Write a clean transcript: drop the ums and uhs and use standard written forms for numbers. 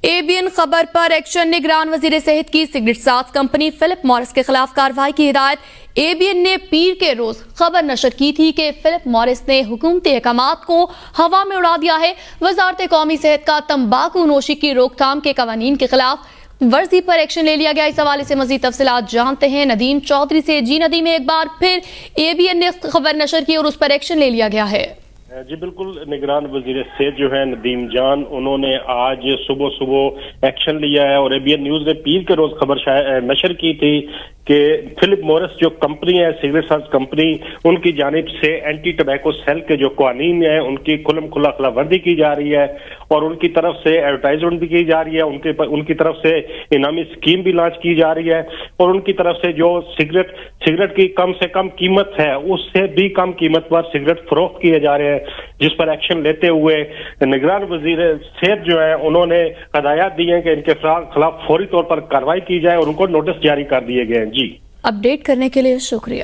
ABN खबर पर action निगरान वजीर सेहत की सिगरेट साज कंपनी फिलिप मॉरिस के खिलाफ कार्रवाई की हिदायत। ABN ने पीर के रोज खबर नशर की थी कि फिलिप मॉरिस ने हुकूमती अहकामात को हवा में उड़ा दिया है। वजारत कौमी सेहत का तंबाकू नोशी की रोकथाम के कवानीन के खिलाफ वर्जी पर एक्शन ले लिया गया। इस हवाले से मजीद तफसीलात जानते हैं नदीम चौधरी से। जी नदीम, एक बार फिर ABN ने खबर नशर की और उस पर एक्शन ले लिया गया है। जी बिल्कुल, निगरान वजीर सेहत जो है नदीम जान, उन्होंने आज सुबह सुबह एक्शन लिया है और ABN न्यूज ने पीर के रोज खबर नशर की थी कि फिलिप मॉरिस जो कंपनी है, सिगरेट साज कंपनी, उनकी जानिब से एंटी टबैको सेल के जो कानून है उनकी खुल्लम खुल्ला खिलाफवर्जी की जा रही है और उनकी तरफ से एडवर्टाइजमेंट भी की जा रही है, उनकी तरफ से इनामी स्कीम भी लॉन्च की जा रही है और उनकी तरफ से जो सिगरेट की कम से कम कीमत है उससे भी कम कीमत पर सिगरेट फरोख्त किए जा रहे हैं, जिस पर एक्शन लेते हुए निगरान वजीर सेहत जो है उन्होंने हदायत दी है कि इनके खिलाफ फौरी तौर पर कार्रवाई की जाए और उनको नोटिस जारी कर दिए गए हैं। जी, अपडेट करने के लिए शुक्रिया।